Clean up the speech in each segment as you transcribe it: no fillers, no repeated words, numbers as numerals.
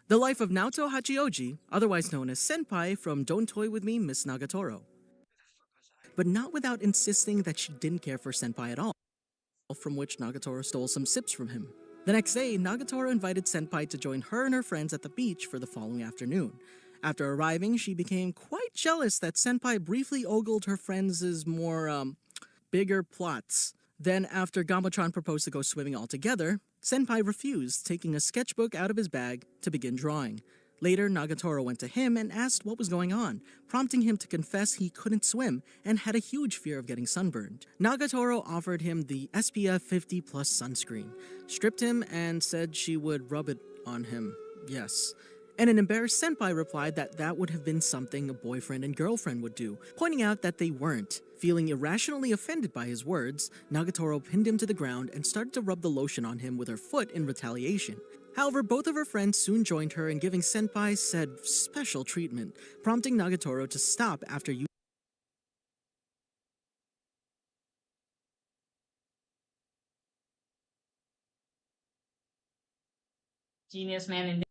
The life of Naoto Hachioji, otherwise known as Senpai from Don't Toy With Me, Miss Nagatoro. But not without insisting that she didn't care for Senpai at all, from which Nagatoro stole some sips from him. The next day, Nagatoro invited Senpai to join her and her friends at the beach for the following afternoon. After arriving, she became quite jealous that Senpai briefly ogled her friends' bigger plots. Then, after Gamochan proposed to go swimming all together, Senpai refused, taking a sketchbook out of his bag to begin drawing. Later, Nagatoro went to him and asked what was going on, prompting him to confess he couldn't swim and had a huge fear of getting sunburned. Nagatoro offered him the SPF 50 plus sunscreen, stripped him, and said she would rub it on him. Yes. And an embarrassed senpai replied that that would have been something a boyfriend and girlfriend would do, pointing out that they weren't. Feeling irrationally offended by his words, Nagatoro pinned him to the ground and started to rub the lotion on him with her foot in retaliation. However, both of her friends soon joined her in giving senpai said special treatment, prompting Nagatoro to stop after Genius man.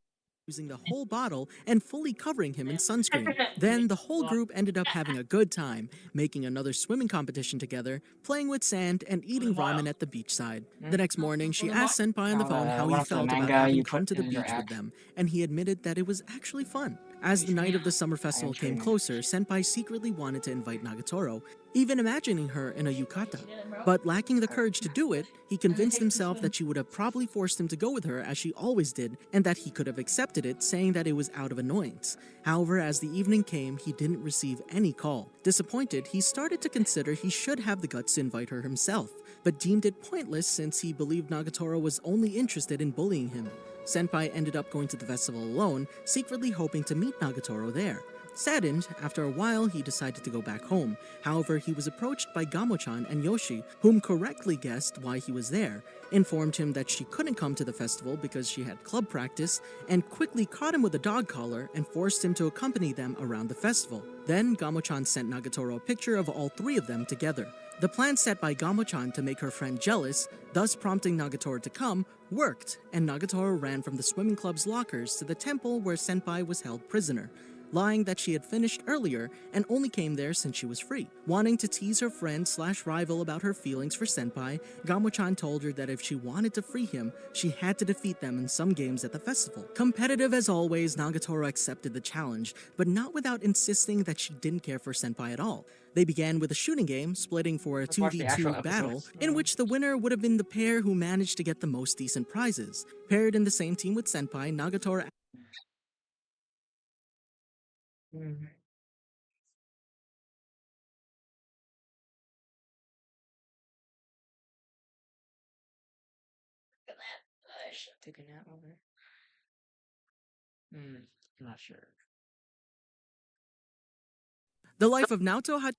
using the whole bottle and fully covering him in sunscreen. Then the whole group ended up having a good time, making another swimming competition together, playing with sand, and eating ramen at the beachside. The next morning, she asked Senpai on the phone how he felt about having come to the beach with them, and he admitted that it was actually fun. As the night of the summer festival came closer, Senpai secretly wanted to invite Nagatoro, even imagining her in a yukata. But lacking the courage to do it, he convinced himself that she would have probably forced him to go with her as she always did, and that he could have accepted it, saying that it was out of annoyance. However, as the evening came, he didn't receive any call. Disappointed, he started to consider he should have the guts to invite her himself, but deemed it pointless since he believed Nagatoro was only interested in bullying him. Senpai ended up going to the festival alone, secretly hoping to meet Nagatoro there. Saddened, after a while he decided to go back home. However, he was approached by Gamochan and Yoshi, whom correctly guessed why he was there, informed him that she couldn't come to the festival because she had club practice, and quickly caught him with a dog collar and forced him to accompany them around the festival. Then Gamochan sent Nagatoro a picture of all three of them together. The plan set by Gamochan to make her friend jealous, thus prompting Nagatoro to come, worked, and Nagatoro ran from the swimming club's lockers to the temple where Senpai was held prisoner, lying that she had finished earlier and only came there since she was free. Wanting to tease her friend/rival about her feelings for Senpai, Gamochan told her that if she wanted to free him, she had to defeat them in some games at the festival. Competitive as always, Nagatoro accepted the challenge, but not without insisting that she didn't care for Senpai at all. They began with a shooting game, splitting for a 2v2 battle, in which the winner would have been the pair who managed to get the most decent prizes. Paired in the same team with Senpai, Nagatoro Take a nap over. I'm not sure. The life of Nagatoro.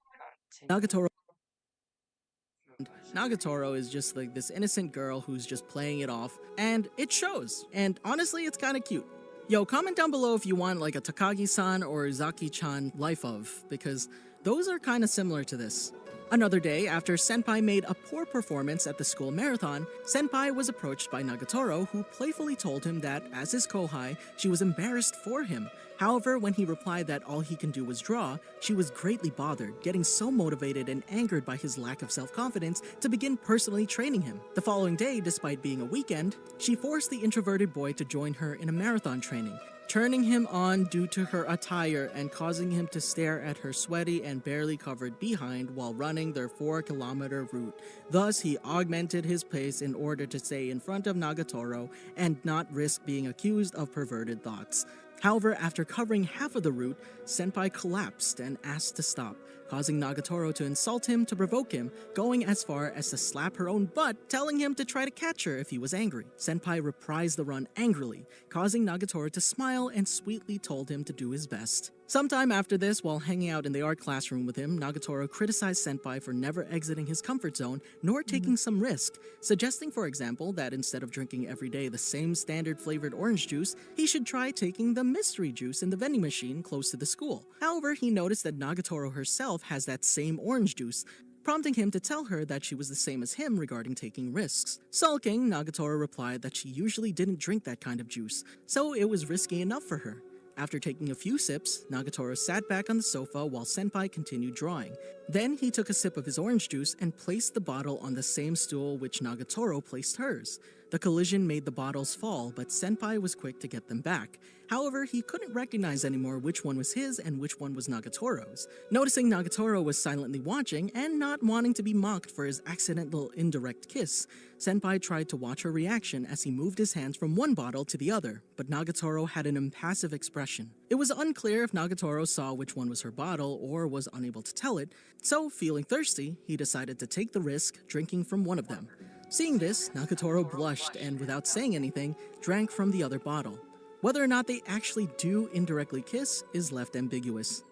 Nagatoro is just like this innocent girl who's just playing it off, and it shows. And honestly, it's kind of cute. Yo, comment down below if you want like a Takagi-san or Zaki-chan life of, because those are kind of similar to this. Another day, after Senpai made a poor performance at the school marathon, Senpai was approached by Nagatoro, who playfully told him that, as his kohai, she was embarrassed for him. However, when he replied that all he can do was draw, she was greatly bothered, getting so motivated and angered by his lack of self-confidence to begin personally training him. The following day, despite being a weekend, she forced the introverted boy to join her in a marathon training, turning him on due to her attire and causing him to stare at her sweaty and barely covered behind while running their 4-kilometer route. Thus, he augmented his pace in order to stay in front of Nagatoro and not risk being accused of perverted thoughts. However, after covering half of the route, Senpai collapsed and asked to stop, causing Nagatoro to insult him to provoke him, going as far as to slap her own butt, telling him to try to catch her if he was angry. Senpai reprised the run angrily, causing Nagatoro to smile and sweetly told him to do his best. Sometime after this, while hanging out in the art classroom with him, Nagatoro criticized Senpai for never exiting his comfort zone nor taking some risk, suggesting, for example, that instead of drinking every day the same standard flavored orange juice, he should try taking the mystery juice in the vending machine close to the school. However, he noticed that Nagatoro herself has that same orange juice, prompting him to tell her that she was the same as him regarding taking risks. Sulking, Nagatoro replied that she usually didn't drink that kind of juice, so it was risky enough for her. After taking a few sips, Nagatoro sat back on the sofa while Senpai continued drawing. Then he took a sip of his orange juice and placed the bottle on the same stool which Nagatoro placed hers. The collision made the bottles fall, but Senpai was quick to get them back. However, he couldn't recognize anymore which one was his and which one was Nagatoro's. Noticing Nagatoro was silently watching and not wanting to be mocked for his accidental indirect kiss, Senpai tried to watch her reaction as he moved his hands from one bottle to the other, but Nagatoro had an impassive expression. It was unclear if Nagatoro saw which one was her bottle or was unable to tell it, so feeling thirsty, he decided to take the risk, drinking from one of them. Seeing this, Nagatoro blushed and, without saying anything, drank from the other bottle. Whether or not they actually do indirectly kiss is left ambiguous.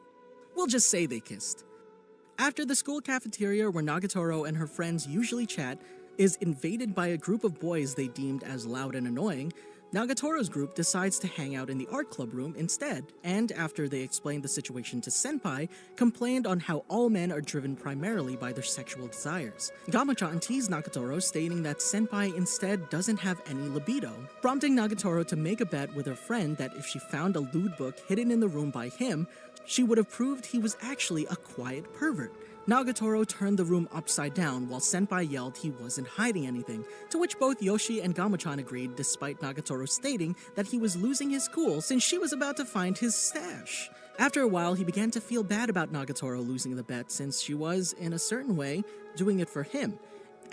We'll just say they kissed. After the school cafeteria where Nagatoro and her friends usually chat is invaded by a group of boys they deemed as loud and annoying, Nagatoro's group decides to hang out in the art club room instead, and after they explained the situation to Senpai, complained on how all men are driven primarily by their sexual desires. Gamo-chan teased Nagatoro, stating that Senpai instead doesn't have any libido, prompting Nagatoro to make a bet with her friend that if she found a lewd book hidden in the room by him, she would have proved he was actually a quiet pervert. Nagatoro turned the room upside down while Senpai yelled he wasn't hiding anything, to which both Yoshi and Gamo-chan agreed despite Nagatoro stating that he was losing his cool since she was about to find his stash. After a while, he began to feel bad about Nagatoro losing the bet since she was, in a certain way, doing it for him.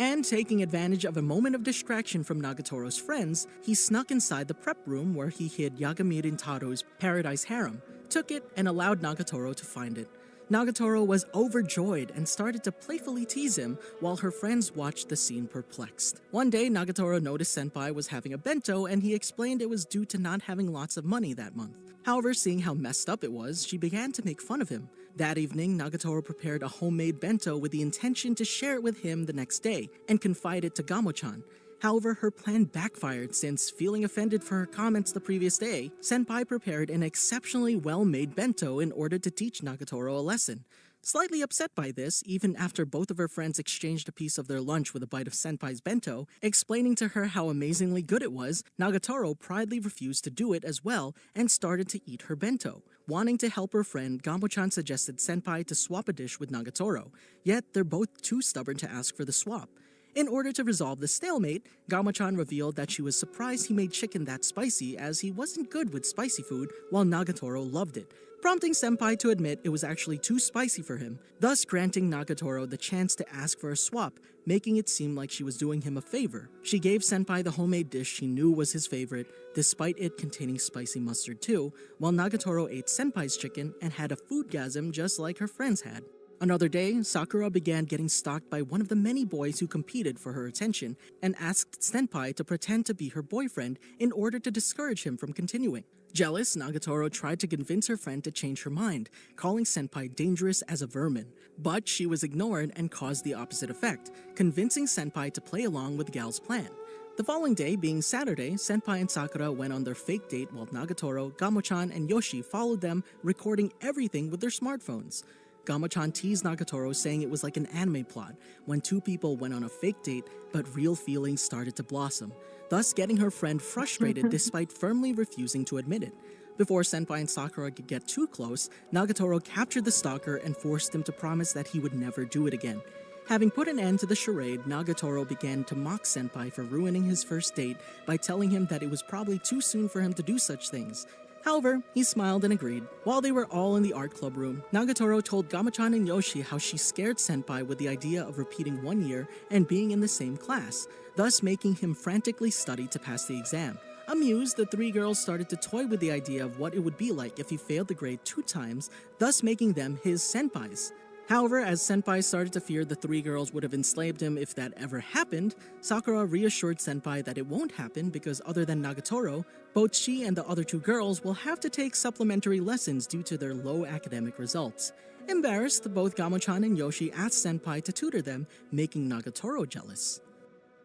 And taking advantage of a moment of distraction from Nagatoro's friends, he snuck inside the prep room where he hid Yagami Rintaro's Paradise Harem, took it, and allowed Nagatoro to find it. Nagatoro was overjoyed and started to playfully tease him while her friends watched the scene perplexed. One day, Nagatoro noticed Senpai was having a bento and he explained it was due to not having lots of money that month. However, seeing how messed up it was, she began to make fun of him. That evening, Nagatoro prepared a homemade bento with the intention to share it with him the next day and confide it to Gamo-chan. However, her plan backfired since, feeling offended for her comments the previous day, Senpai prepared an exceptionally well-made bento in order to teach Nagatoro a lesson. Slightly upset by this, even after both of her friends exchanged a piece of their lunch with a bite of Senpai's bento, explaining to her how amazingly good it was, Nagatoro proudly refused to do it as well and started to eat her bento. Wanting to help her friend, Gamo-chan suggested Senpai to swap a dish with Nagatoro, yet they're both too stubborn to ask for the swap. In order to resolve the stalemate, Gamo-chan revealed that she was surprised he made chicken that spicy as he wasn't good with spicy food while Nagatoro loved it, prompting Senpai to admit it was actually too spicy for him, thus granting Nagatoro the chance to ask for a swap, making it seem like she was doing him a favor. She gave Senpai the homemade dish she knew was his favorite, despite it containing spicy mustard too, while Nagatoro ate Senpai's chicken and had a foodgasm just like her friends had. Another day, Sakura began getting stalked by one of the many boys who competed for her attention and asked Senpai to pretend to be her boyfriend in order to discourage him from continuing. Jealous, Nagatoro tried to convince her friend to change her mind, calling Senpai dangerous as a vermin. But she was ignored and caused the opposite effect, convincing Senpai to play along with the gal's plan. The following day, being Saturday, Senpai and Sakura went on their fake date while Nagatoro, Gamo-chan, and Yoshi followed them, recording everything with their smartphones. Gamo-chan teased Nagatoro, saying it was like an anime plot, when two people went on a fake date, but real feelings started to blossom, thus getting her friend frustrated despite firmly refusing to admit it. Before Senpai and Sakura could get too close, Nagatoro captured the stalker and forced him to promise that he would never do it again. Having put an end to the charade, Nagatoro began to mock Senpai for ruining his first date by telling him that it was probably too soon for him to do such things. However, he smiled and agreed. While they were all in the art club room, Nagatoro told Gamo-chan and Yoshi how she scared Senpai with the idea of repeating 1 year and being in the same class, thus making him frantically study to pass the exam. Amused, the three girls started to toy with the idea of what it would be like if he failed the grade 2 times, thus making them his senpais. However, as Senpai started to fear the three girls would have enslaved him if that ever happened, Sakura reassured Senpai that it won't happen because other than Nagatoro, both she and the other two girls will have to take supplementary lessons due to their low academic results. Embarrassed, both Gamo-chan and Yoshi asked Senpai to tutor them, making Nagatoro jealous.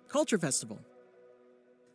Culture Festival.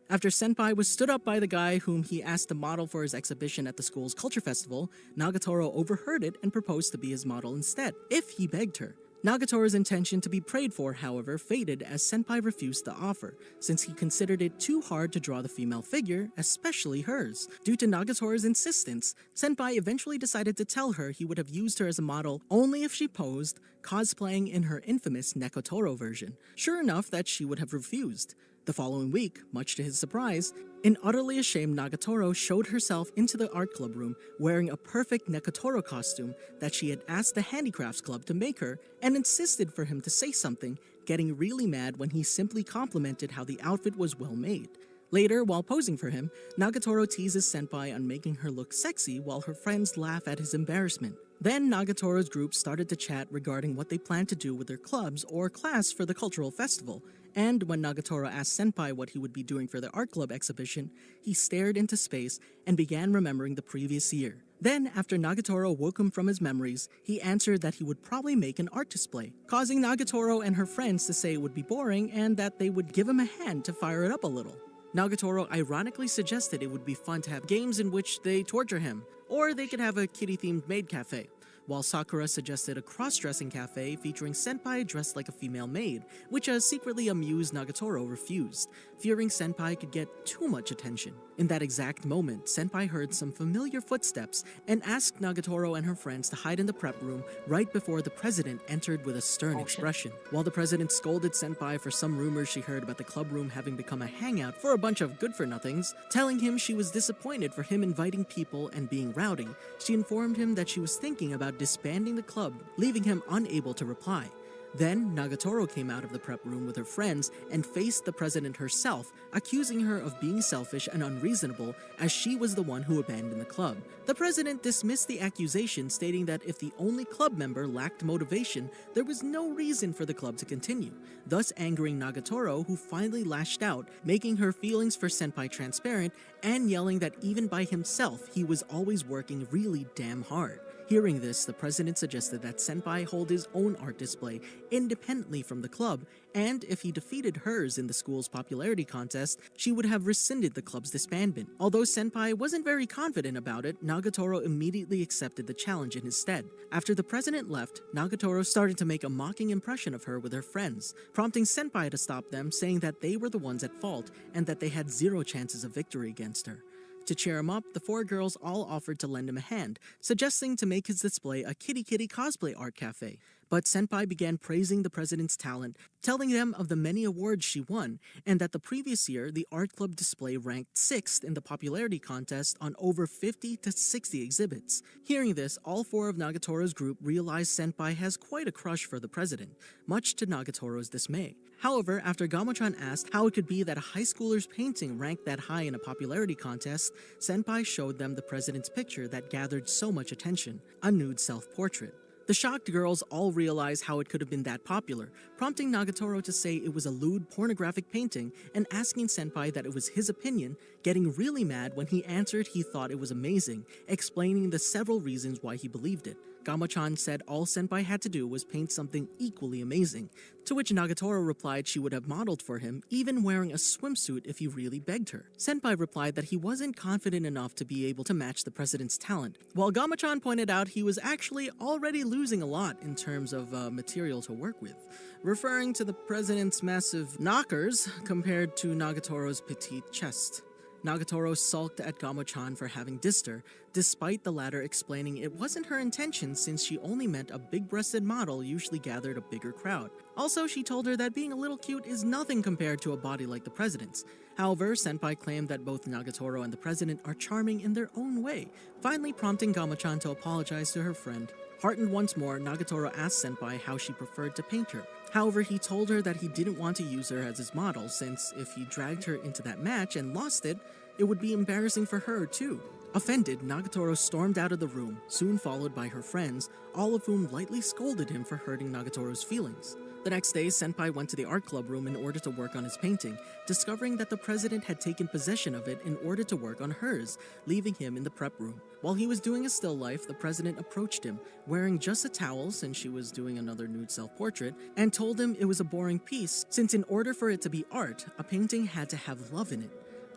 After Senpai was stood up by the guy whom he asked to model for his exhibition at the school's culture festival, Nagatoro overheard it and proposed to be his model instead, if he begged her. Nagatoro's intention to be prayed for, however, faded as Senpai refused the offer, since he considered it too hard to draw the female figure, especially hers. Due to Nagatoro's insistence, Senpai eventually decided to tell her he would have used her as a model only if she posed, cosplaying in her infamous Nekotoro version. Sure enough that she would have refused. The following week, much to his surprise, an utterly ashamed Nagatoro showed herself into the art club room wearing a perfect Nekotoro costume that she had asked the handicrafts club to make her and insisted for him to say something, getting really mad when he simply complimented how the outfit was well made. Later, while posing for him, Nagatoro teases Senpai on making her look sexy while her friends laugh at his embarrassment. Then Nagatoro's group started to chat regarding what they planned to do with their clubs or class for the cultural festival, and when Nagatoro asked Senpai what he would be doing for the art club exhibition, he stared into space and began remembering the previous year. Then, after Nagatoro woke him from his memories, he answered that he would probably make an art display, causing Nagatoro and her friends to say it would be boring and that they would give him a hand to fire it up a little. Nagatoro ironically suggested it would be fun to have games in which they torture him, or they could have a kitty-themed maid cafe, while Sakura suggested a cross-dressing cafe featuring Senpai dressed like a female maid, which a secretly amused Nagatoro refused, fearing Senpai could get too much attention. In that exact moment, Senpai heard some familiar footsteps and asked Nagatoro and her friends to hide in the prep room right before the president entered with a stern expression. While the president scolded Senpai for some rumors she heard about the club room having become a hangout for a bunch of good-for-nothings, telling him she was disappointed for him inviting people and being rowdy, she informed him that she was thinking about disbanding the club, leaving him unable to reply. Then, Nagatoro came out of the prep room with her friends and faced the president herself, accusing her of being selfish and unreasonable as she was the one who abandoned the club. The president dismissed the accusation, stating that if the only club member lacked motivation, there was no reason for the club to continue, thus angering Nagatoro, who finally lashed out, making her feelings for Senpai transparent and yelling that even by himself, he was always working really damn hard. Hearing this, the president suggested that Senpai hold his own art display independently from the club, and if he defeated hers in the school's popularity contest, she would have rescinded the club's disbandment. Although Senpai wasn't very confident about it, Nagatoro immediately accepted the challenge in his stead. After the president left, Nagatoro started to make a mocking impression of her with her friends, prompting Senpai to stop them, saying that they were the ones at fault and that they had zero chances of victory against her. To cheer him up, the four girls all offered to lend him a hand, suggesting to make his display a kitty cosplay art cafe. But Senpai began praising the president's talent, telling them of the many awards she won, and that the previous year, the art club display ranked 6th in the popularity contest on over 50 to 60 exhibits. Hearing this, all four of Nagatoro's group realized Senpai has quite a crush for the president, much to Nagatoro's dismay. However, after Gamo-chan asked how it could be that a high schooler's painting ranked that high in a popularity contest, Senpai showed them the president's picture that gathered so much attention, a nude self-portrait. The shocked girls all realized how it could have been that popular, prompting Nagatoro to say it was a lewd pornographic painting and asking Senpai that it was his opinion, getting really mad when he answered he thought it was amazing, explaining the several reasons why he believed it. Gamo-chan said all Senpai had to do was paint something equally amazing, to which Nagatoro replied she would have modeled for him, even wearing a swimsuit if he really begged her. Senpai replied that he wasn't confident enough to be able to match the president's talent, while Gamo-chan pointed out he was actually already losing a lot in terms of material to work with, referring to the president's massive knockers compared to Nagatoro's petite chest. Nagatoro sulked at Gamo-chan for having dissed her, despite the latter explaining it wasn't her intention since she only meant a big-breasted model usually gathered a bigger crowd. Also, she told her that being a little cute is nothing compared to a body like the president's. However, Senpai claimed that both Nagatoro and the president are charming in their own way, finally prompting Gamo-chan to apologize to her friend. Heartened once more, Nagatoro asked Senpai how she preferred to paint her. However, he told her that he didn't want to use her as his model since if he dragged her into that match and lost it, it would be embarrassing for her too. Offended, Nagatoro stormed out of the room, soon followed by her friends, all of whom lightly scolded him for hurting Nagatoro's feelings. The next day, Senpai went to the art club room in order to work on his painting, discovering that the president had taken possession of it in order to work on hers, leaving him in the prep room. While he was doing a still life, the president approached him, wearing just a towel since she was doing another nude self-portrait, and told him it was a boring piece since in order for it to be art, a painting had to have love in it.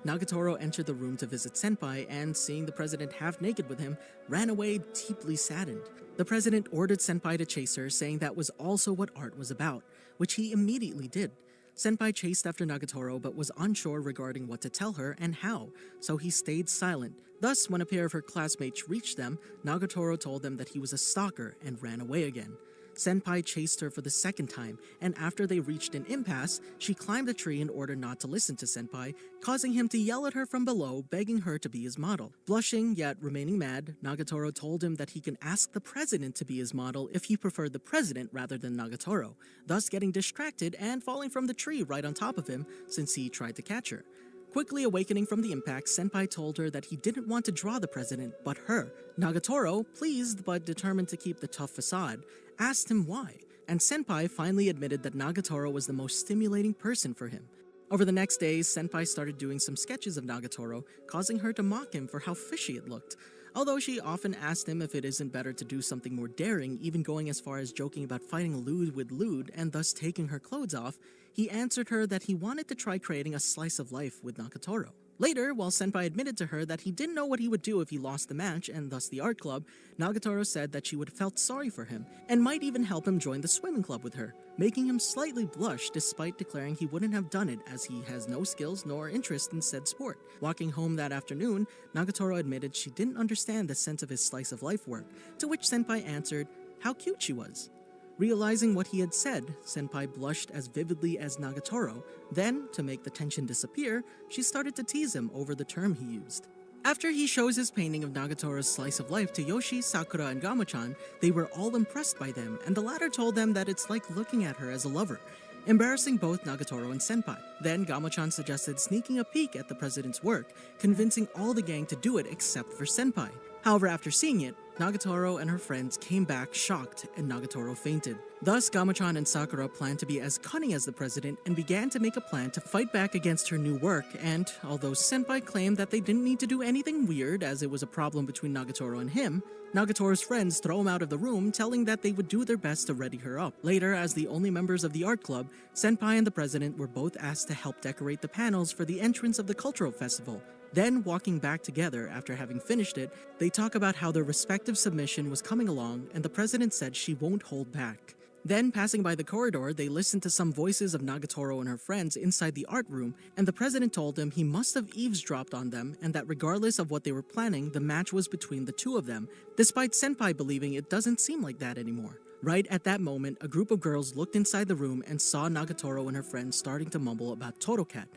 Nagatoro entered the room to visit Senpai and, seeing the president half naked with him, ran away deeply saddened. The president ordered Senpai to chase her, saying that was also what art was about, which he immediately did. Senpai chased after Nagatoro but was unsure regarding what to tell her and how, so he stayed silent. Thus, when a pair of her classmates reached them, Nagatoro told them that he was a stalker and ran away again. Senpai chased her for the second time, and after they reached an impasse, she climbed a tree in order not to listen to Senpai, causing him to yell at her from below, begging her to be his model. Blushing, yet remaining mad, Nagatoro told him that he can ask the president to be his model if he preferred the president rather than Nagatoro, thus getting distracted and falling from the tree right on top of him since he tried to catch her. Quickly awakening from the impact, Senpai told her that he didn't want to draw the president, but her. Nagatoro, pleased but determined to keep the tough facade, asked him why, and Senpai finally admitted that Nagatoro was the most stimulating person for him. Over the next days, Senpai started doing some sketches of Nagatoro, causing her to mock him for how fishy it looked. Although she often asked him if it isn't better to do something more daring, even going as far as joking about fighting lewd with lewd and thus taking her clothes off, he answered her that he wanted to try creating a slice of life with Nagatoro. Later, while Senpai admitted to her that he didn't know what he would do if he lost the match and thus the art club, Nagatoro said that she would have felt sorry for him and might even help him join the swimming club with her, making him slightly blush despite declaring he wouldn't have done it as he has no skills nor interest in said sport. Walking home that afternoon, Nagatoro admitted she didn't understand the sense of his slice of life work, to which Senpai answered how cute she was. Realizing what he had said, Senpai blushed as vividly as Nagatoro. Then, to make the tension disappear, she started to tease him over the term he used. After he shows his painting of Nagatoro's slice of life to Yoshi, Sakura, and Gamo-chan, they were all impressed by them, and the latter told them that it's like looking at her as a lover, embarrassing both Nagatoro and Senpai. Then Gamo-chan suggested sneaking a peek at the president's work, convincing all the gang to do it except for Senpai. However, after seeing it, Nagatoro and her friends came back shocked and Nagatoro fainted. Thus, Gamo-chan and Sakura planned to be as cunning as the president and began to make a plan to fight back against her new work, and although Senpai claimed that they didn't need to do anything weird as it was a problem between Nagatoro and him, Nagatoro's friends throw him out of the room, telling that they would do their best to ready her up. Later, as the only members of the art club, Senpai and the president were both asked to help decorate the panels for the entrance of the cultural festival. Then, walking back together after having finished it, they talk about how their respective submission was coming along, and the president said she won't hold back. Then, passing by the corridor, they listened to some voices of Nagatoro and her friends inside the art room, and the president told them he must have eavesdropped on them and that regardless of what they were planning, the match was between the two of them, despite Senpai believing it doesn't seem like that anymore. Right at that moment, a group of girls looked inside the room and saw Nagatoro and her friends starting to mumble about Torocat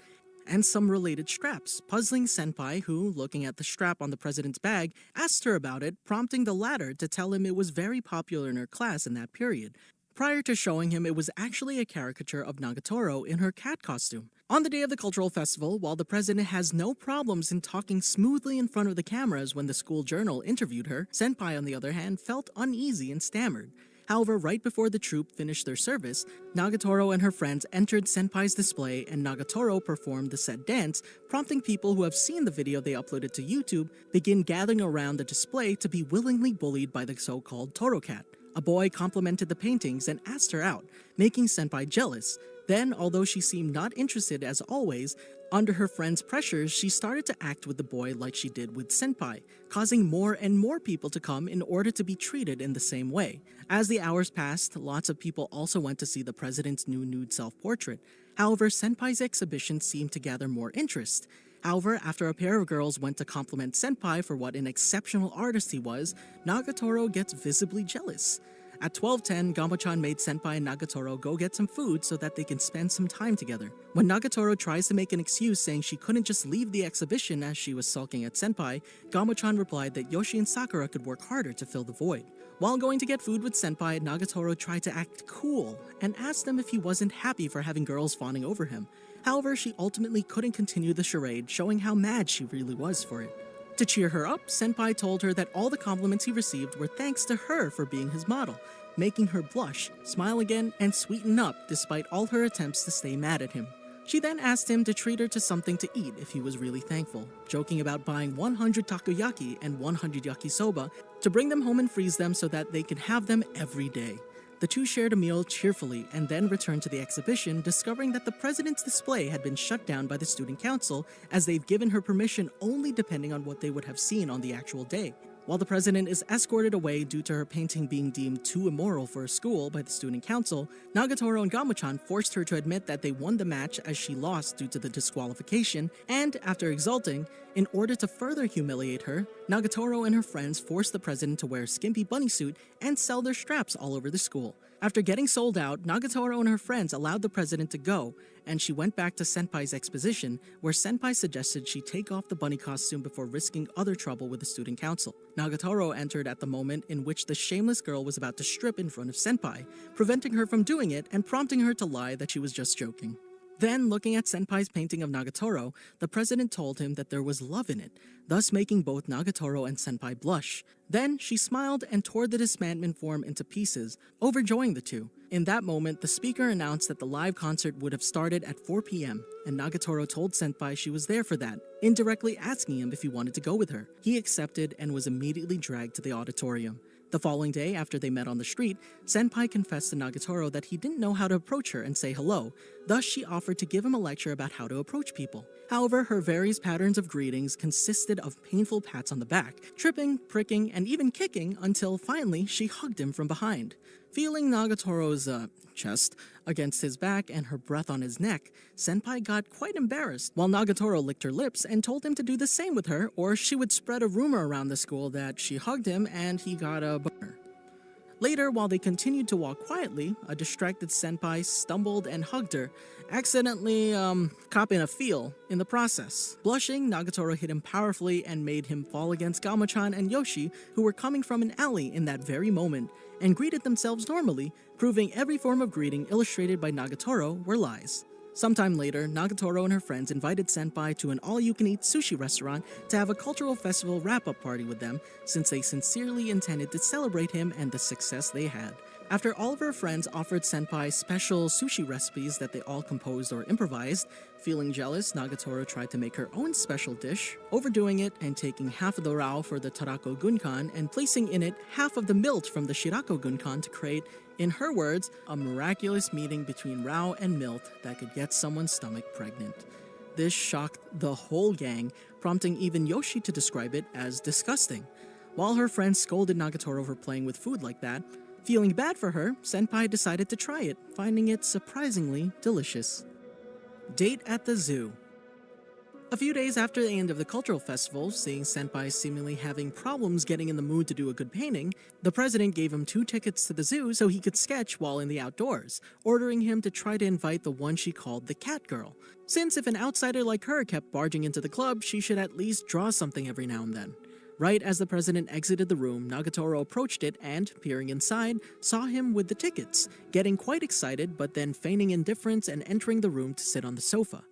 and some related straps, puzzling Senpai who, looking at the strap on the president's bag, asked her about it, prompting the latter to tell him it was very popular in her class in that period, prior to showing him it was actually a caricature of Nagatoro in her cat costume. On the day of the cultural festival, while the president has no problems in talking smoothly in front of the cameras when the school journal interviewed her, Senpai on the other hand felt uneasy and stammered. However, right before the troupe finished their service, Nagatoro and her friends entered Senpai's display and Nagatoro performed the said dance, prompting people who have seen the video they uploaded to YouTube begin gathering around the display to be willingly bullied by the so-called Torocat. A boy complimented the paintings and asked her out, making Senpai jealous. Then, although she seemed not interested as always, under her friend's pressures, she started to act with the boy like she did with Senpai, causing more and more people to come in order to be treated in the same way. As the hours passed, lots of people also went to see the president's new nude self-portrait. However, Senpai's exhibition seemed to gather more interest. However, after a pair of girls went to compliment Senpai for what an exceptional artist he was, Nagatoro gets visibly jealous. At 12:10, Gamo-chan made Senpai and Nagatoro go get some food so that they can spend some time together. When Nagatoro tries to make an excuse saying she couldn't just leave the exhibition as she was sulking at Senpai, Gamo-chan replied that Yoshi and Sakura could work harder to fill the void. While going to get food with Senpai, Nagatoro tried to act cool and asked him if he wasn't happy for having girls fawning over him. However, she ultimately couldn't continue the charade, showing how mad she really was for it. To cheer her up, Senpai told her that all the compliments he received were thanks to her for being his model, making her blush, smile again, and sweeten up despite all her attempts to stay mad at him. She then asked him to treat her to something to eat if he was really thankful, joking about buying 100 takoyaki and 100 yakisoba to bring them home and freeze them so that they could have them every day. The two shared a meal cheerfully and then returned to the exhibition, discovering that the president's display had been shut down by the student council as they've given her permission only depending on what they would have seen on the actual day. While the president is escorted away due to her painting being deemed too immoral for a school by the student council, Nagatoro and Gamachan forced her to admit that they won the match as she lost due to the disqualification, and after exulting, in order to further humiliate her, Nagatoro and her friends forced the president to wear a skimpy bunny suit and sell their straps all over the school. After getting sold out, Nagatoro and her friends allowed the president to go, and she went back to Senpai's exposition, where Senpai suggested she take off the bunny costume before risking other trouble with the student council. Nagatoro entered at the moment in which the shameless girl was about to strip in front of Senpai, preventing her from doing it and prompting her to lie that she was just joking. Then, looking at Senpai's painting of Nagatoro, the president told him that there was love in it, thus making both Nagatoro and Senpai blush. Then, she smiled and tore the dismantlement form into pieces, overjoying the two. In that moment, the speaker announced that the live concert would have started at 4 p.m., and Nagatoro told Senpai she was there for that, indirectly asking him if he wanted to go with her. He accepted and was immediately dragged to the auditorium. The following day, after they met on the street, Senpai confessed to Nagatoro that he didn't know how to approach her and say hello, thus she offered to give him a lecture about how to approach people. However, her various patterns of greetings consisted of painful pats on the back, tripping, pricking, and even kicking until finally she hugged him from behind. Feeling Nagatoro's chest against his back and her breath on his neck, Senpai got quite embarrassed, while Nagatoro licked her lips and told him to do the same with her, or she would spread a rumor around the school that she hugged him and he got a boner. Later, while they continued to walk quietly, a distracted Senpai stumbled and hugged her, accidentally copping a feel in the process. Blushing, Nagatoro hit him powerfully and made him fall against Gamachan and Yoshi, who were coming from an alley in that very moment, and greeted themselves normally, proving every form of greeting illustrated by Nagatoro were lies. Sometime later, Nagatoro and her friends invited Senpai to an all-you-can-eat sushi restaurant to have a cultural festival wrap-up party with them, since they sincerely intended to celebrate him and the success they had. After all of her friends offered Senpai special sushi recipes that they all composed or improvised, feeling jealous, Nagatoro tried to make her own special dish, overdoing it and taking half of the rao for the Tarako Gunkan and placing in it half of the milt from the Shirako Gunkan to create, in her words, a miraculous meeting between rao and milt that could get someone's stomach pregnant. This shocked the whole gang, prompting even Yoshi to describe it as disgusting. While her friends scolded Nagatoro for playing with food like that, feeling bad for her, Senpai decided to try it, finding it surprisingly delicious. Date at the zoo. A few days after the end of the cultural festival, seeing Senpai seemingly having problems getting in the mood to do a good painting, the president gave him 2 tickets to the zoo so he could sketch while in the outdoors, ordering him to try to invite the one she called the cat girl, since if an outsider like her kept barging into the club, she should at least draw something every now and then. Right as the president exited the room, Nagatoro approached it and, peering inside, saw him with the tickets, getting quite excited but then feigning indifference and entering the room to sit on the sofa.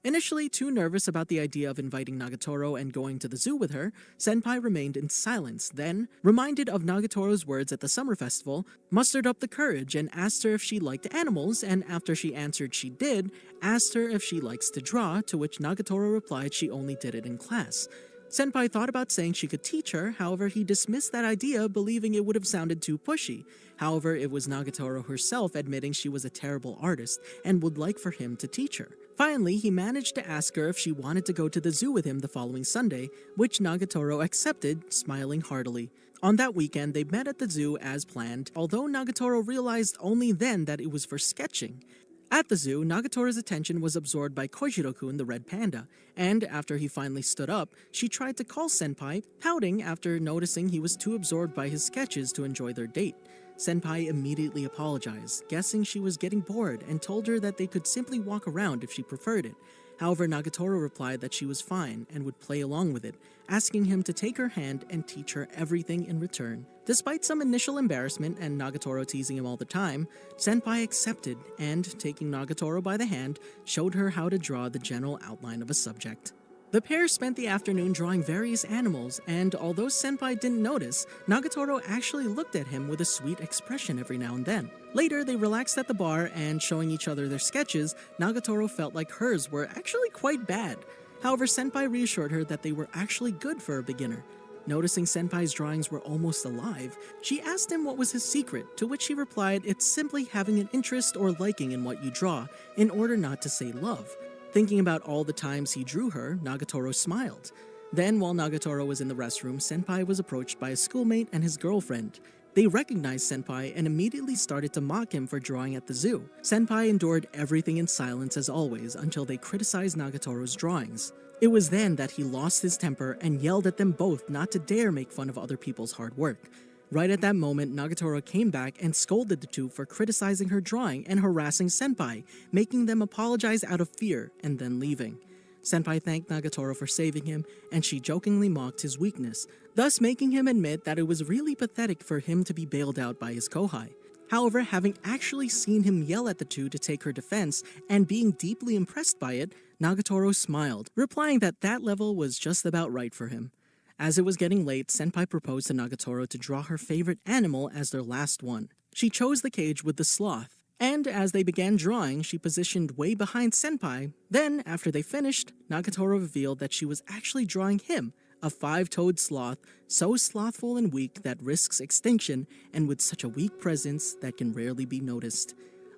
Initially too nervous about the idea of inviting Nagatoro and going to the zoo with her, Senpai remained in silence, then, reminded of Nagatoro's words at the summer festival, mustered up the courage and asked her if she liked animals, and after she answered she did, asked her if she likes to draw, to which Nagatoro replied she only did it in class. Senpai thought about saying she could teach her, however he dismissed that idea, believing it would have sounded too pushy. However, it was Nagatoro herself admitting she was a terrible artist and would like for him to teach her. Finally, he managed to ask her if she wanted to go to the zoo with him the following Sunday, which Nagatoro accepted, smiling heartily. On that weekend, they met at the zoo as planned, although Nagatoro realized only then that it was for sketching. At the zoo, Nagatoro's attention was absorbed by Kojiro-kun the red panda, and after he finally stood up, she tried to call Senpai, pouting after noticing he was too absorbed by his sketches to enjoy their date. Senpai immediately apologized, guessing she was getting bored, and told her that they could simply walk around if she preferred it. However, Nagatoro replied that she was fine and would play along with it, asking him to take her hand and teach her everything in return. Despite some initial embarrassment and Nagatoro teasing him all the time, Senpai accepted and, taking Nagatoro by the hand, showed her how to draw the general outline of a subject. The pair spent the afternoon drawing various animals, and although Senpai didn't notice, Nagatoro actually looked at him with a sweet expression every now and then. Later, they relaxed at the bar, and showing each other their sketches, Nagatoro felt like hers were actually quite bad. However, Senpai reassured her that they were actually good for a beginner. Noticing Senpai's drawings were almost alive, she asked him what was his secret, to which he replied it's simply having an interest or liking in what you draw, in order not to say love. Thinking about all the times he drew her, Nagatoro smiled. Then, while Nagatoro was in the restroom, Senpai was approached by a schoolmate and his girlfriend. They recognized Senpai and immediately started to mock him for drawing at the zoo. Senpai endured everything in silence as always until they criticized Nagatoro's drawings. It was then that he lost his temper and yelled at them both not to dare make fun of other people's hard work. Right at that moment, Nagatoro came back and scolded the two for criticizing her drawing and harassing Senpai, making them apologize out of fear and then leaving. Senpai thanked Nagatoro for saving him, and she jokingly mocked his weakness, thus making him admit that it was really pathetic for him to be bailed out by his kohai. However, having actually seen him yell at the two to take her defense and being deeply impressed by it, Nagatoro smiled, replying that that level was just about right for him. As it was getting late, Senpai proposed to Nagatoro to draw her favorite animal as their last one. She chose the cage with the sloth, and as they began drawing, she positioned way behind Senpai. Then, after they finished, Nagatoro revealed that she was actually drawing him, a 5-toed sloth, so slothful and weak that risks extinction, and with such a weak presence that can rarely be noticed.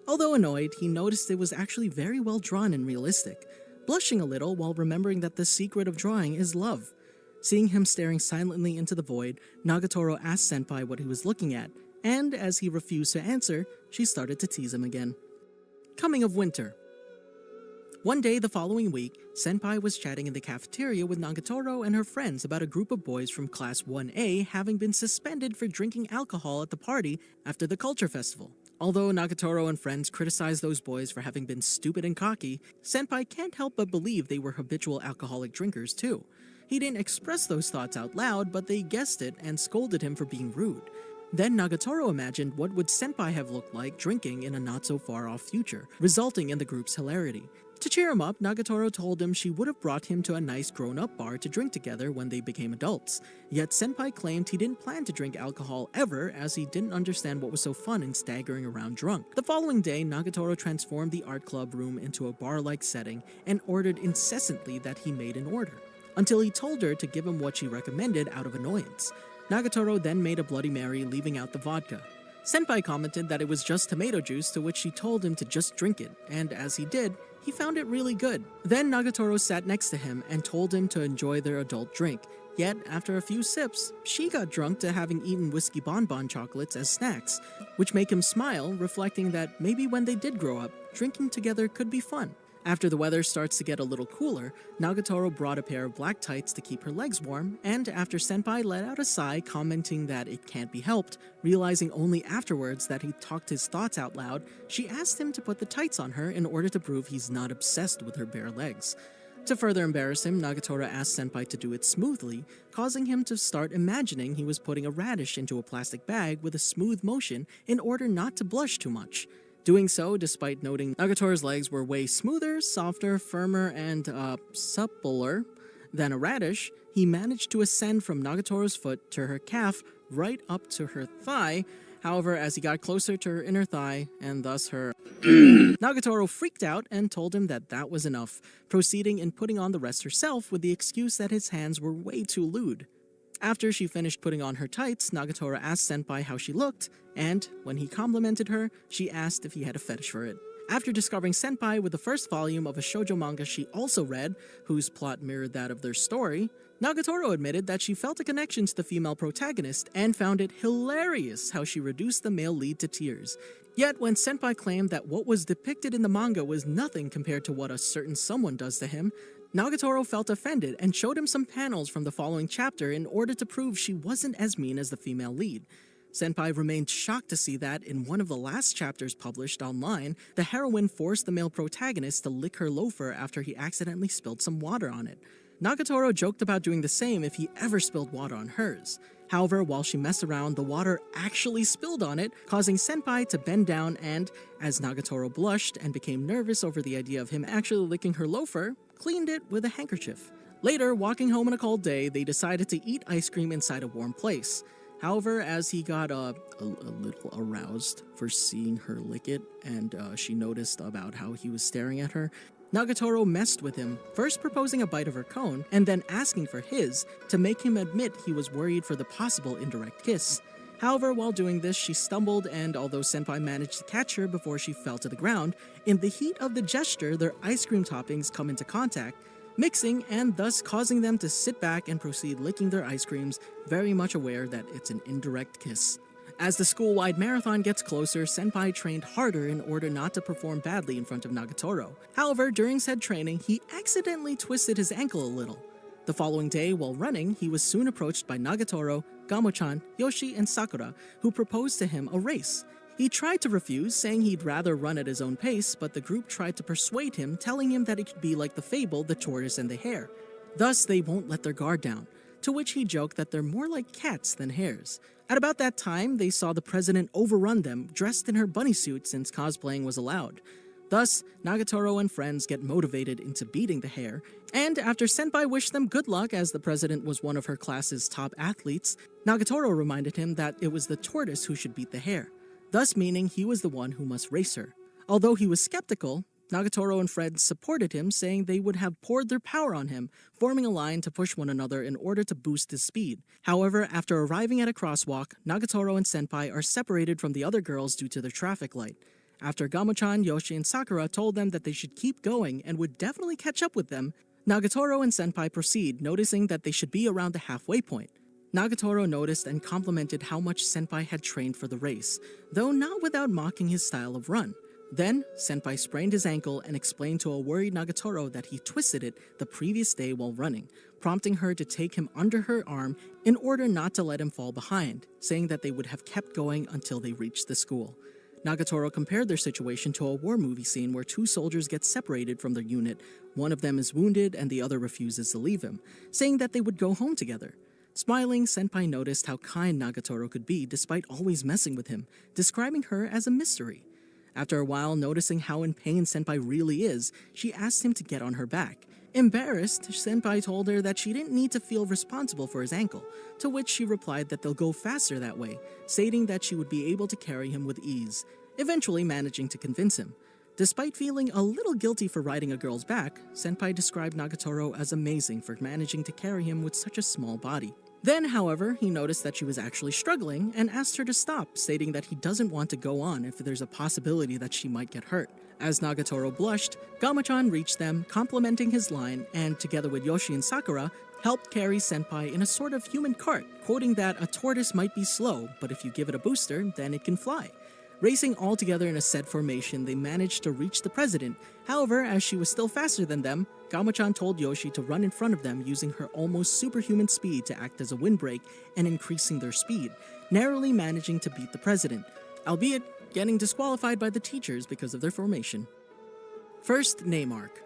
Although annoyed, he noticed it was actually very well drawn and realistic, blushing a little while remembering that the secret of drawing is love. Seeing him staring silently into the void, Nagatoro asked Senpai what he was looking at, and as he refused to answer, she started to tease him again. Coming of winter. One day the following week, Senpai was chatting in the cafeteria with Nagatoro and her friends about a group of boys from Class 1A having been suspended for drinking alcohol at the party after the culture festival. Although Nagatoro and friends criticized those boys for having been stupid and cocky, Senpai can't help but believe they were habitual alcoholic drinkers too. He didn't express those thoughts out loud, but they guessed it and scolded him for being rude. Then Nagatoro imagined what would Senpai have looked like drinking in a not-so-far-off future, resulting in the group's hilarity. To cheer him up, Nagatoro told him she would have brought him to a nice grown-up bar to drink together when they became adults. Yet Senpai claimed he didn't plan to drink alcohol ever, as he didn't understand what was so fun in staggering around drunk. The following day, Nagatoro transformed the art club room into a bar-like setting and ordered incessantly that he made an order, until he told her to give him what she recommended out of annoyance. Nagatoro then made a Bloody Mary, leaving out the vodka. Senpai commented that it was just tomato juice, to which she told him to just drink it, and as he did, he found it really good. Then Nagatoro sat next to him and told him to enjoy their adult drink. Yet, after a few sips, she got drunk to having eaten whiskey bonbon chocolates as snacks, which make him smile, reflecting that maybe when they did grow up, drinking together could be fun. After the weather starts to get a little cooler, Nagatoro brought a pair of black tights to keep her legs warm, and after Senpai let out a sigh commenting that it can't be helped, realizing only afterwards that he talked his thoughts out loud, she asked him to put the tights on her in order to prove he's not obsessed with her bare legs. To further embarrass him, Nagatoro asked Senpai to do it smoothly, causing him to start imagining he was putting a radish into a plastic bag with a smooth motion in order not to blush too much. Doing so despite noting Nagatoro's legs were way smoother, softer, firmer, and suppler than a radish, he managed to ascend from Nagatoro's foot to her calf right up to her thigh. However, as he got closer to her inner thigh, and thus her Nagatoro freaked out and told him that that was enough, proceeding in putting on the rest herself with the excuse that his hands were way too lewd. After she finished putting on her tights, Nagatoro asked Senpai how she looked, and when he complimented her, she asked if he had a fetish for it. After discovering Senpai with the first volume of a shoujo manga she also read, whose plot mirrored that of their story, Nagatoro admitted that she felt a connection to the female protagonist and found it hilarious how she reduced the male lead to tears. Yet when Senpai claimed that what was depicted in the manga was nothing compared to what a certain someone does to him, Nagatoro felt offended and showed him some panels from the following chapter in order to prove she wasn't as mean as the female lead. Senpai remained shocked to see that, in one of the last chapters published online, the heroine forced the male protagonist to lick her loafer after he accidentally spilled some water on it. Nagatoro joked about doing the same if he ever spilled water on hers. However, while she messed around, the water actually spilled on it, causing Senpai to bend down and, as Nagatoro blushed and became nervous over the idea of him actually licking her loafer, cleaned it with a handkerchief. Later, walking home on a cold day, they decided to eat ice cream inside a warm place. However, as he got a little aroused for seeing her lick it, and she noticed about how he was staring at her, Nagatoro messed with him, first proposing a bite of her cone and then asking for his to make him admit he was worried for the possible indirect kiss. However, while doing this, she stumbled, and although Senpai managed to catch her before she fell to the ground, in the heat of the gesture, their ice cream toppings come into contact, mixing and thus causing them to sit back and proceed licking their ice creams, very much aware that it's an indirect kiss. As the school-wide marathon gets closer, Senpai trained harder in order not to perform badly in front of Nagatoro. However, during said training, he accidentally twisted his ankle a little. The following day, while running, he was soon approached by Nagatoro, Gamo-chan, Yoshi, and Sakura, who proposed to him a race. He tried to refuse, saying he'd rather run at his own pace, but the group tried to persuade him, telling him that it could be like the fable, The Tortoise and the Hare. Thus, they won't let their guard down, to which he joked that they're more like cats than hares. At about that time, they saw the president overrun them, dressed in her bunny suit since cosplaying was allowed. Thus, Nagatoro and friends get motivated into beating the hare, and after Senpai wished them good luck as the president was one of her class's top athletes, Nagatoro reminded him that it was the tortoise who should beat the hare, thus meaning he was the one who must race her. Although he was skeptical, Nagatoro and friends supported him, saying they would have poured their power on him, forming a line to push one another in order to boost his speed. However, after arriving at a crosswalk, Nagatoro and Senpai are separated from the other girls due to their traffic light. After Gamo-chan, Yoshi, and Sakura told them that they should keep going and would definitely catch up with them, Nagatoro and Senpai proceed, noticing that they should be around the halfway point. Nagatoro noticed and complimented how much Senpai had trained for the race, though not without mocking his style of run. Then, Senpai sprained his ankle and explained to a worried Nagatoro that he twisted it the previous day while running, prompting her to take him under her arm in order not to let him fall behind, saying that they would have kept going until they reached the school. Nagatoro compared their situation to a war movie scene where two soldiers get separated from their unit, one of them is wounded and the other refuses to leave him, saying that they would go home together. Smiling, Senpai noticed how kind Nagatoro could be despite always messing with him, describing her as a mystery. After a while, noticing how in pain Senpai really is, she asked him to get on her back. Embarrassed, Senpai told her that she didn't need to feel responsible for his ankle, to which she replied that they'll go faster that way, stating that she would be able to carry him with ease, eventually managing to convince him. Despite feeling a little guilty for riding a girl's back, Senpai described Nagatoro as amazing for managing to carry him with such a small body. Then, however, he noticed that she was actually struggling and asked her to stop, stating that he doesn't want to go on if there's a possibility that she might get hurt. As Nagatoro blushed, Gamo-chan reached them, complimenting his line, and together with Yoshi and Sakura, helped carry Senpai in a sort of human cart, quoting that a tortoise might be slow, but if you give it a booster, then it can fly. Racing all together in a set formation, they managed to reach the president. However, as she was still faster than them, Gamo-chan told Yoshi to run in front of them using her almost superhuman speed to act as a windbreak and increasing their speed, narrowly managing to beat the president, albeit getting disqualified by the teachers because of their formation. First, name arc.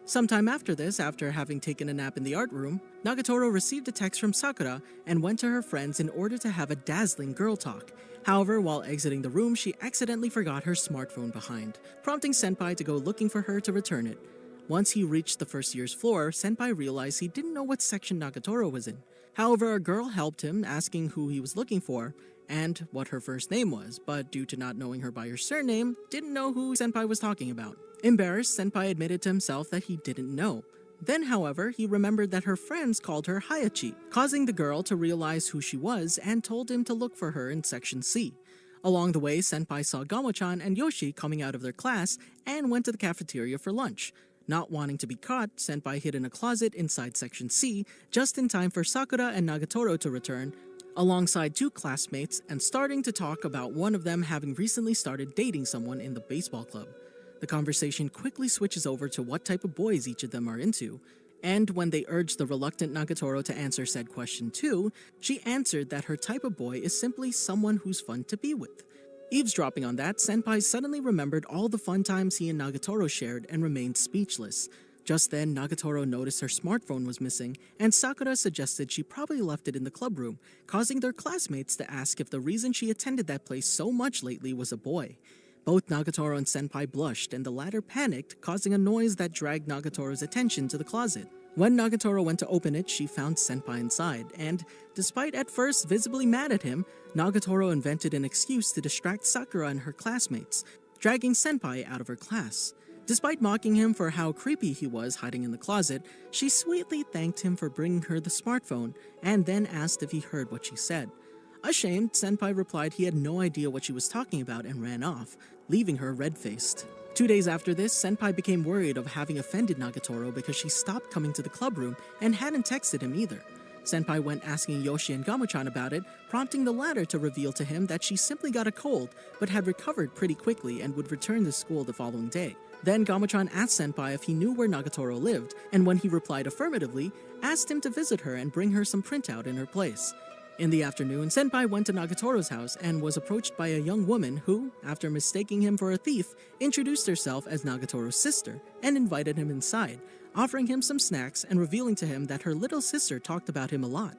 Sometime after this, after having taken a nap in the art room, Nagatoro received a text from Sakura and went to her friends in order to have a dazzling girl talk. However, while exiting the room, she accidentally forgot her smartphone behind, prompting Senpai to go looking for her to return it. Once he reached the first year's floor, Senpai realized he didn't know what section Nagatoro was in. However, a girl helped him, asking who he was looking for and what her first name was, but due to not knowing her by her surname, didn't know who Senpai was talking about. Embarrassed, Senpai admitted to himself that he didn't know. Then, however, he remembered that her friends called her Hayachi, causing the girl to realize who she was and told him to look for her in Section C. Along the way, Senpai saw Gamo-chan and Yoshi coming out of their class and went to the cafeteria for lunch. Not wanting to be caught, Senpai hid in a closet inside Section C, just in time for Sakura and Nagatoro to return, alongside two classmates, and starting to talk about one of them having recently started dating someone in the baseball club. The conversation quickly switches over to what type of boys each of them are into, and when they urged the reluctant Nagatoro to answer said question too, she answered that her type of boy is simply someone who's fun to be with. Eavesdropping on that, Senpai suddenly remembered all the fun times he and Nagatoro shared and remained speechless. Just then, Nagatoro noticed her smartphone was missing, and Sakura suggested she probably left it in the club room, causing their classmates to ask if the reason she attended that place so much lately was a boy. Both Nagatoro and Senpai blushed, and the latter panicked, causing a noise that dragged Nagatoro's attention to the closet. When Nagatoro went to open it, she found Senpai inside, and despite at first visibly mad at him, Nagatoro invented an excuse to distract Sakura and her classmates, dragging Senpai out of her class. Despite mocking him for how creepy he was hiding in the closet, she sweetly thanked him for bringing her the smartphone and then asked if he heard what she said. Ashamed, Senpai replied he had no idea what she was talking about and ran off, leaving her red-faced. 2 days after this, Senpai became worried of having offended Nagatoro because she stopped coming to the club room and hadn't texted him either. Senpai went asking Yoshi and Gamo-chan about it, prompting the latter to reveal to him that she simply got a cold but had recovered pretty quickly and would return to school the following day. Then Gamo-chan asked Senpai if he knew where Nagatoro lived, and when he replied affirmatively, asked him to visit her and bring her some printout in her place. In the afternoon, Senpai went to Nagatoro's house and was approached by a young woman who, after mistaking him for a thief, introduced herself as Nagatoro's sister and invited him inside, offering him some snacks and revealing to him that her little sister talked about him a lot.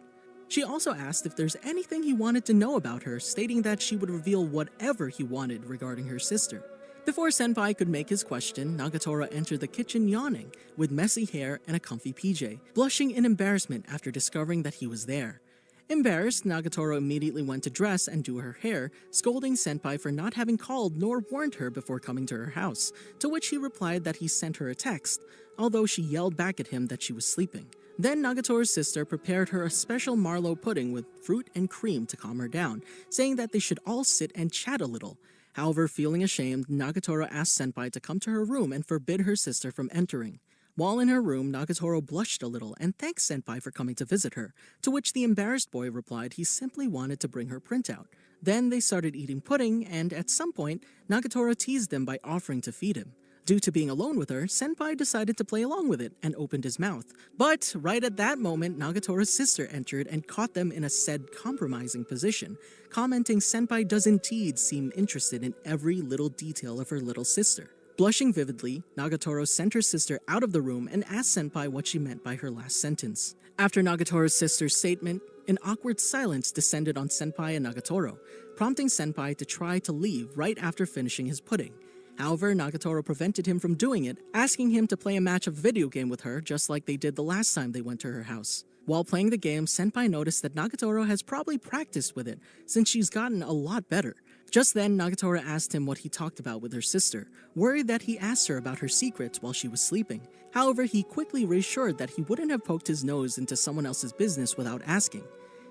She also asked if there's anything he wanted to know about her, stating that she would reveal whatever he wanted regarding her sister. Before Senpai could make his question, Nagatoro entered the kitchen yawning, with messy hair and a comfy PJ, blushing in embarrassment after discovering that he was there. Embarrassed, Nagatoro immediately went to dress and do her hair, scolding Senpai for not having called nor warned her before coming to her house, to which he replied that he sent her a text, although she yelled back at him that she was sleeping. Then Nagatoro's sister prepared her a special Marlow pudding with fruit and cream to calm her down, saying that they should all sit and chat a little. However, feeling ashamed, Nagatoro asked Senpai to come to her room and forbid her sister from entering. While in her room, Nagatoro blushed a little and thanked Senpai for coming to visit her, to which the embarrassed boy replied he simply wanted to bring her printout. Then they started eating pudding, and at some point, Nagatoro teased them by offering to feed him. Due to being alone with her, Senpai decided to play along with it and opened his mouth. But right at that moment, Nagatoro's sister entered and caught them in a said compromising position, commenting Senpai does indeed seem interested in every little detail of her little sister. Blushing vividly, Nagatoro sent her sister out of the room and asked Senpai what she meant by her last sentence. After Nagatoro's sister's statement, an awkward silence descended on Senpai and Nagatoro, prompting Senpai to try to leave right after finishing his pudding. However, Nagatoro prevented him from doing it, asking him to play a match of video game with her just like they did the last time they went to her house. While playing the game, Senpai noticed that Nagatoro has probably practiced with it, since she's gotten a lot better. Just then, Nagatoro asked him what he talked about with her sister, worried that he asked her about her secrets while she was sleeping. However, he quickly reassured that he wouldn't have poked his nose into someone else's business without asking.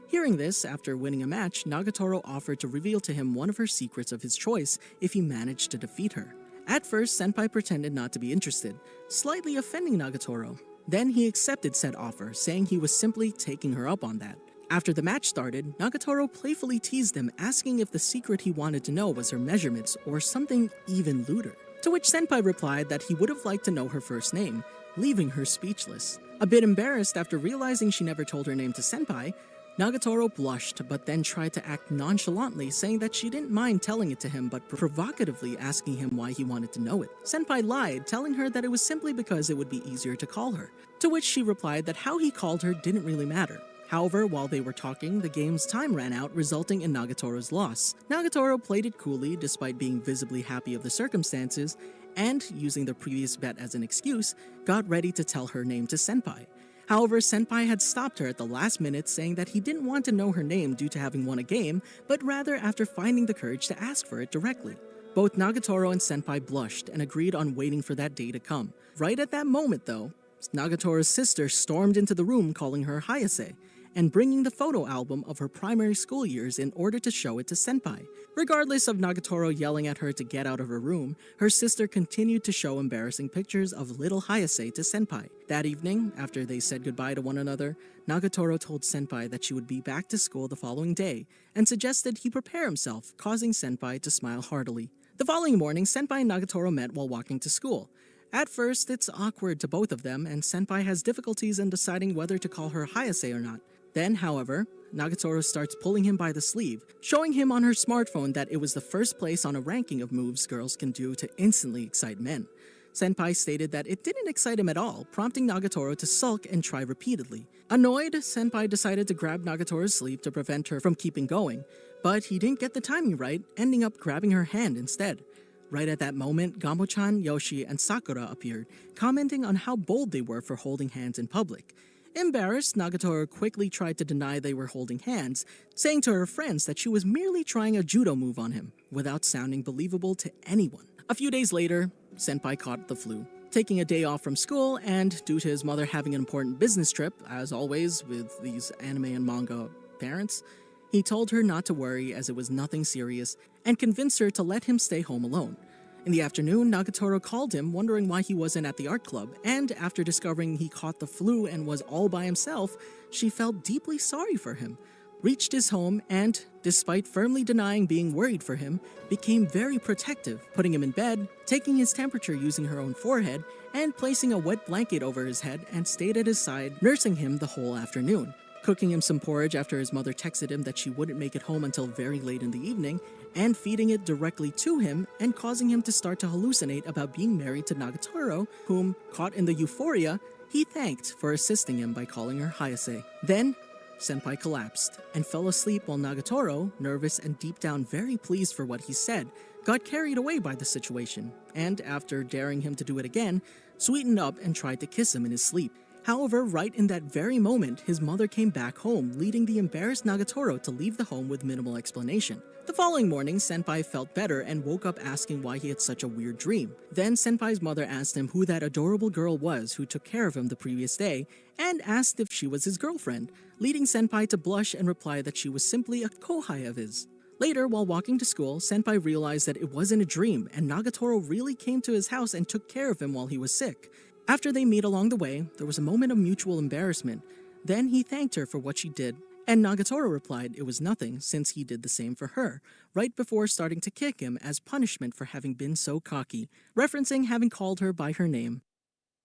Hearing this, after winning a match, Nagatoro offered to reveal to him one of her secrets of his choice if he managed to defeat her. At first, Senpai pretended not to be interested, slightly offending Nagatoro. Then he accepted said offer, saying he was simply taking her up on that. After the match started, Nagatoro playfully teased him, asking if the secret he wanted to know was her measurements or something even lewder. To which Senpai replied that he would have liked to know her first name, leaving her speechless. A bit embarrassed after realizing she never told her name to Senpai, Nagatoro blushed but then tried to act nonchalantly, saying that she didn't mind telling it to him but provocatively asking him why he wanted to know it. Senpai lied, telling her that it was simply because it would be easier to call her, to which she replied that how he called her didn't really matter. However, while they were talking, the game's time ran out, resulting in Nagatoro's loss. Nagatoro played it coolly despite being visibly happy of the circumstances, and, using the previous bet as an excuse, got ready to tell her name to Senpai. However, Senpai had stopped her at the last minute, saying that he didn't want to know her name due to having won a game, but rather after finding the courage to ask for it directly. Both Nagatoro and Senpai blushed and agreed on waiting for that day to come. Right at that moment, though, Nagatoro's sister stormed into the room calling her Hayase, and bringing the photo album of her primary school years in order to show it to Senpai. Regardless of Nagatoro yelling at her to get out of her room, her sister continued to show embarrassing pictures of little Hayase to Senpai. That evening, after they said goodbye to one another, Nagatoro told Senpai that she would be back to school the following day, and suggested he prepare himself, causing Senpai to smile heartily. The following morning, Senpai and Nagatoro met while walking to school. At first, it's awkward to both of them, and Senpai has difficulties in deciding whether to call her Hayase or not. Then, however, Nagatoro starts pulling him by the sleeve, showing him on her smartphone that it was the first place on a ranking of moves girls can do to instantly excite men. Senpai stated that it didn't excite him at all, prompting Nagatoro to sulk and try repeatedly. Annoyed, Senpai decided to grab Nagatoro's sleeve to prevent her from keeping going, but he didn't get the timing right, ending up grabbing her hand instead. Right at that moment, Gamo-chan, Yoshi, and Sakura appeared, commenting on how bold they were for holding hands in public. Embarrassed, Nagatoro quickly tried to deny they were holding hands, saying to her friends that she was merely trying a judo move on him, without sounding believable to anyone. A few days later, Senpai caught the flu. Taking a day off from school, and due to his mother having an important business trip, as always with these anime and manga parents, he told her not to worry as it was nothing serious and convinced her to let him stay home alone. In the afternoon, Nagatoro called him, wondering why he wasn't at the art club, and after discovering he caught the flu and was all by himself, she felt deeply sorry for him, reached his home, and, despite firmly denying being worried for him, became very protective, putting him in bed, taking his temperature using her own forehead, and placing a wet blanket over his head and stayed at his side, nursing him the whole afternoon, cooking him some porridge after his mother texted him that she wouldn't make it home until very late in the evening, and feeding it directly to him and causing him to start to hallucinate about being married to Nagatoro, whom, caught in the euphoria, he thanked for assisting him by calling her Hayase. Then, Senpai collapsed and fell asleep while Nagatoro, nervous and deep down very pleased for what he said, got carried away by the situation, and after daring him to do it again, sweetened up and tried to kiss him in his sleep. However, right in that very moment, his mother came back home, leading the embarrassed Nagatoro to leave the home with minimal explanation. The following morning, Senpai felt better and woke up asking why he had such a weird dream. Then Senpai's mother asked him who that adorable girl was who took care of him the previous day, and asked if she was his girlfriend, leading Senpai to blush and reply that she was simply a kohai of his. Later, while walking to school, Senpai realized that it wasn't a dream, and Nagatoro really came to his house and took care of him while he was sick. After they meet along the way, there was a moment of mutual embarrassment. Then he thanked her for what she did, and Nagatoro replied it was nothing since he did the same for her, right before starting to kick him as punishment for having been so cocky, referencing having called her by her name.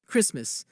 Christmas.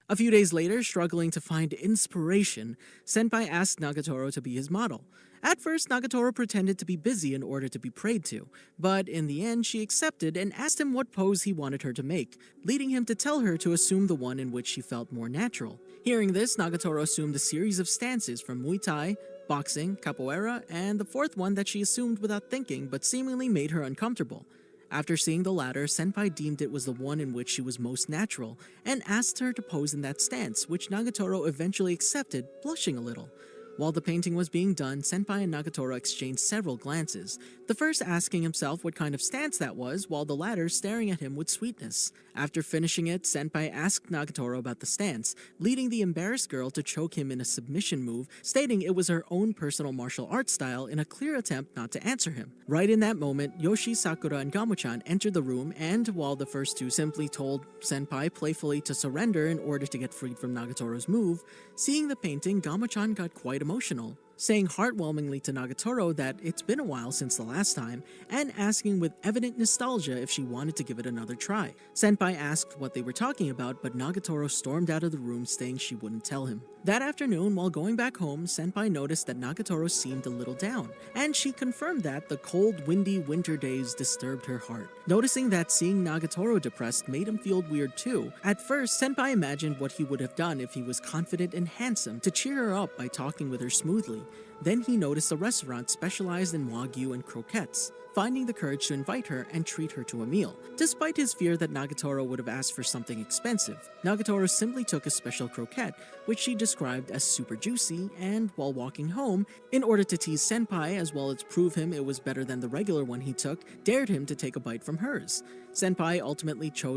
A few days later, struggling to find inspiration, Senpai asked Nagatoro to be his model. At first, Nagatoro pretended to be busy in order to be prayed to, but in the end she accepted and asked him what pose he wanted her to make, leading him to tell her to assume the one in which she felt more natural. Hearing this, Nagatoro assumed a series of stances from Muay Thai, boxing, capoeira, and the fourth one that she assumed without thinking but seemingly made her uncomfortable. After seeing the latter, Senpai deemed it was the one in which she was most natural, and asked her to pose in that stance, which Nagatoro eventually accepted, blushing a little. While the painting was being done, Senpai and Nagatoro exchanged several glances, the first asking himself what kind of stance that was, while the latter staring at him with sweetness. After finishing it, Senpai asked Nagatoro about the stance, leading the embarrassed girl to choke him in a submission move, stating it was her own personal martial arts style in a clear attempt not to answer him. Right in that moment, Yoshi, Sakura, and Gamo-chan entered the room, and while the first two simply told Senpai playfully to surrender in order to get freed from Nagatoro's move, seeing the painting, Gamo-chan got quite emotional, saying heartwarmingly to Nagatoro that it's been a while since the last time, and asking with evident nostalgia if she wanted to give it another try. Senpai asked what they were talking about, but Nagatoro stormed out of the room saying she wouldn't tell him. That afternoon, while going back home, Senpai noticed that Nagatoro seemed a little down, and she confirmed that the cold, windy winter days disturbed her heart. Noticing that seeing Nagatoro depressed made him feel weird too, at first Senpai imagined what he would have done if he was confident and handsome to cheer her up by talking with her smoothly. Then he noticed a restaurant specialized in wagyu and croquettes, finding the courage to invite her and treat her to a meal. Despite his fear that Nagatoro would have asked for something expensive, Nagatoro simply took a special croquette, which she described as super juicy, and while walking home, in order to tease Senpai as well as prove him it was better than the regular one he took, dared him to take a bite from hers. Senpai ultimately chose